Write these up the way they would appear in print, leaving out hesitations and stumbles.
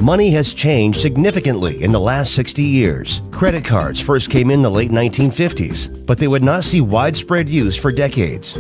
Money has changed significantly in the last 60 years. Credit cards first came in the late 1950s, but they would not see widespread use for decades.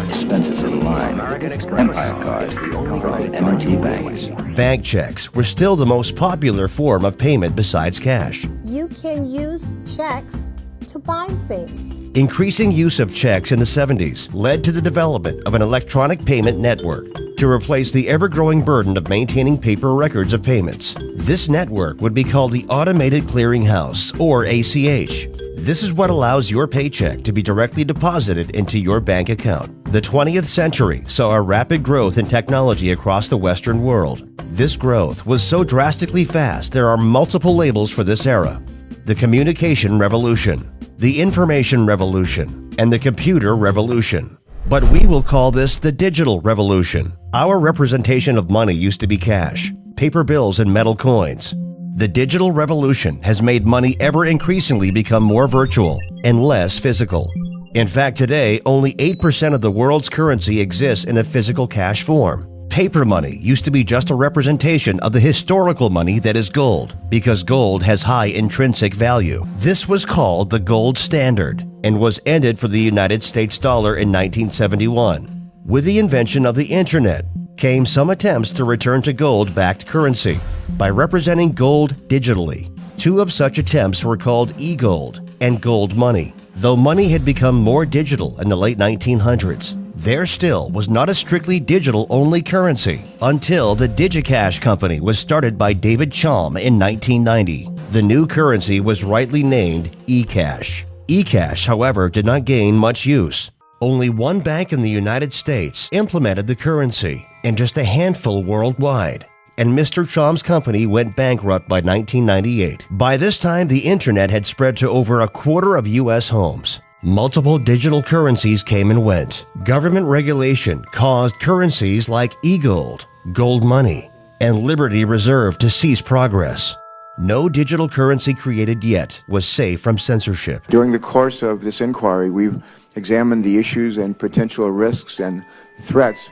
Expenses in line. Empire Card, from M&T Banks. Bank checks were still the most popular form of payment besides cash. You can use checks to buy things. Increasing use of checks in the 70s led to the development of an electronic payment network to replace the ever-growing burden of maintaining paper records of payments. This network would be called the Automated Clearinghouse, or ACH. This is what allows your paycheck to be directly deposited into your bank account. The 20th century saw a rapid growth in technology across the Western world. This growth was so drastically fast there are multiple labels for this era: the communication revolution, the information revolution, and the computer revolution. But we will call this the digital revolution. Our representation of money used to be cash, paper bills, and metal coins. The digital revolution has made money ever increasingly become more virtual and less physical. In fact, today, only 8% of the world's currency exists in a physical cash form. Paper money used to be just a representation of the historical money that is gold, because gold has high intrinsic value. This was called the gold standard and was ended for the United States dollar in 1971. With the invention of the internet came some attempts to return to gold-backed currency by representing gold digitally. Two of such attempts were called e-gold and gold money. Though money had become more digital in the late 1900s, there still was not a strictly digital-only currency until the DigiCash company was started by David Chaum in 1990. The new currency was rightly named eCash. eCash, however, did not gain much use. Only one bank in the United States implemented the currency, and just a handful worldwide. And Mr. Chaum's company went bankrupt by 1998. By this time, the internet had spread to over a quarter of U.S. homes. Multiple digital currencies came and went. Government regulation caused currencies like e-gold, gold money, and Liberty Reserve to cease progress. No digital currency created yet was safe from censorship. During the course of this inquiry, we've examined the issues and potential risks and threats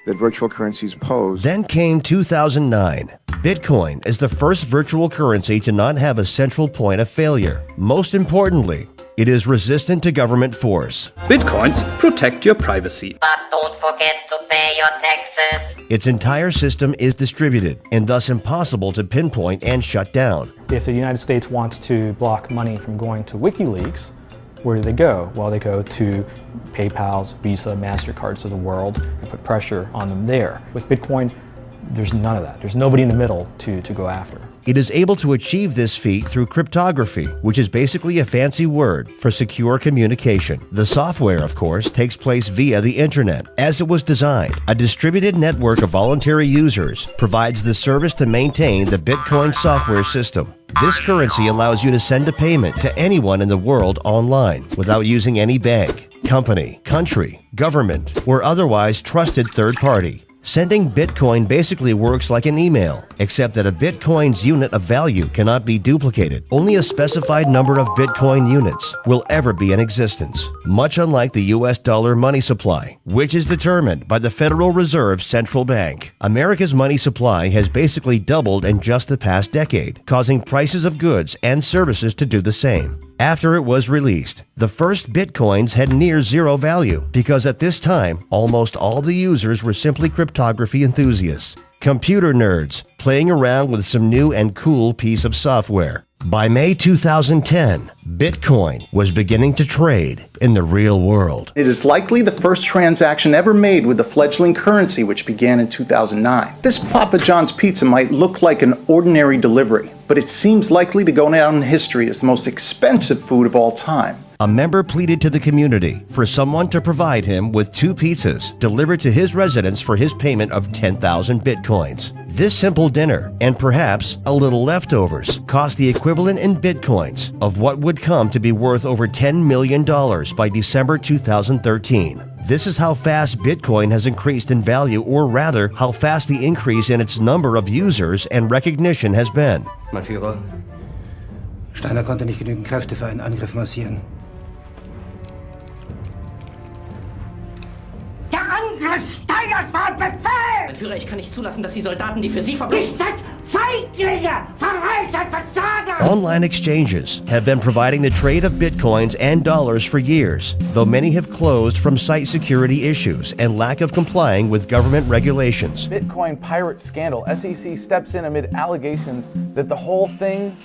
that virtual currencies pose. Then came 2009. Bitcoin is the first virtual currency to not have a central point of failure. Most importantly, it is resistant to government force. Bitcoins protect your privacy. But don't forget to pay your taxes. Its entire system is distributed and thus impossible to pinpoint and shut down. If the United States wants to block money from going to WikiLeaks, where do they go? Well, they go to PayPal's, Visa, MasterCards of the world and put pressure on them there. With Bitcoin, there's none of that. There's nobody in the middle to go after. It is able to achieve this feat through cryptography, which is basically a fancy word for secure communication. The software, of course, takes place via the internet. As it was designed, a distributed network of voluntary users provides the service to maintain the Bitcoin software system. This currency allows you to send a payment to anyone in the world online without using any bank, company, country, government, or otherwise trusted third party. Sending Bitcoin basically works like an email, except that a Bitcoin's unit of value cannot be duplicated. Only a specified number of Bitcoin units will ever be in existence, much unlike the US dollar money supply, which is determined by the Federal Reserve Central Bank. America's money supply has basically doubled in just the past decade, causing prices of goods and services to do the same. After it was released, the first Bitcoins had near zero value because at this time, almost all the users were simply cryptography enthusiasts, computer nerds, playing around with some new and cool piece of software. By May 2010, Bitcoin was beginning to trade in the real world. It is likely the first transaction ever made with the fledgling currency, which began in 2009. This Papa John's pizza might look like an ordinary delivery, but it seems likely to go down in history as the most expensive food of all time. A member pleaded to the community for someone to provide him with 2 pizzas delivered to his residence for his payment of 10,000 Bitcoins. This simple dinner, and perhaps a little leftovers, cost the equivalent in Bitcoins of what would come to be worth over $10 million by December 2013. This is how fast Bitcoin has increased in value, or rather, how fast the increase in its number of users and recognition has been. Mein Führer, Steiner konnte nicht genügend Kräfte für einen Angriff massieren. Der Angriff Steiners war ein Befehl! Führer, ich kann nicht zulassen, dass die Soldaten, die für Sie verbringen... Feiglinge! Verreiter, Versager! Online exchanges have been providing the trade of bitcoins and dollars for years, though many have closed from site security issues and lack of complying with government regulations. Bitcoin pirate scandal. SEC steps in amid allegations that the whole thing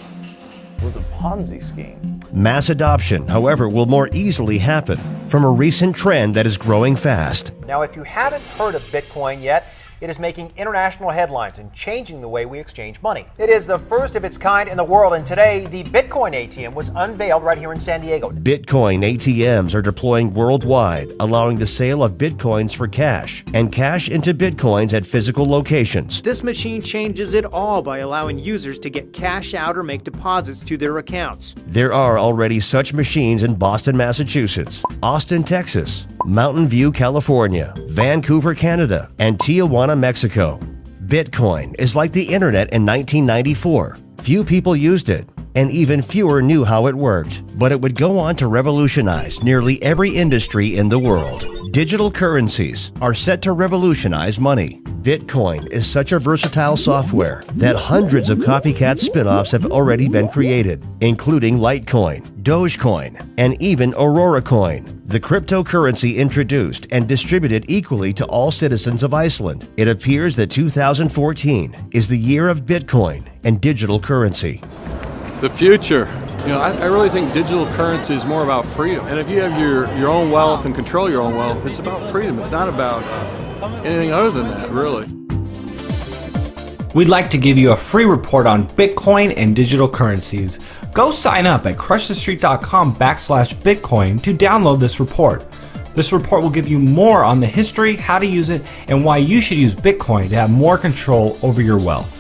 was a Ponzi scheme. Mass adoption, however, will more easily happen from a recent trend that is growing fast. Now, if you haven't heard of Bitcoin yet, it is making international headlines and changing the way we exchange money. It is the first of its kind in the world, and today the Bitcoin ATM was unveiled right here in San Diego. Bitcoin ATMs are deploying worldwide, allowing the sale of bitcoins for cash and cash into bitcoins at physical locations. This machine changes it all by allowing users to get cash out or make deposits to their accounts. There are already such machines in Boston, Massachusetts, Austin, Texas, Mountain View, California, Vancouver, Canada, and Tijuana, Mexico. Bitcoin is like the internet in 1994. Few people used it, and even fewer knew how it worked. But it would go on to revolutionize nearly every industry in the world. Digital currencies are set to revolutionize money. Bitcoin is such a versatile software that hundreds of copycat spin-offs have already been created, including Litecoin, Dogecoin, and even Aurora Coin, the cryptocurrency introduced and distributed equally to all citizens of Iceland. It appears that 2014 is the year of Bitcoin and digital currency. The future. You know, I really think digital currency is more about freedom. And if you have your own wealth and control your own wealth, it's about freedom. It's not about anything other than that, really. We'd like to give you a free report on Bitcoin and digital currencies. Go sign up at crushthestreet.com/Bitcoin to download this report. This report will give you more on the history, how to use it, and why you should use Bitcoin to have more control over your wealth.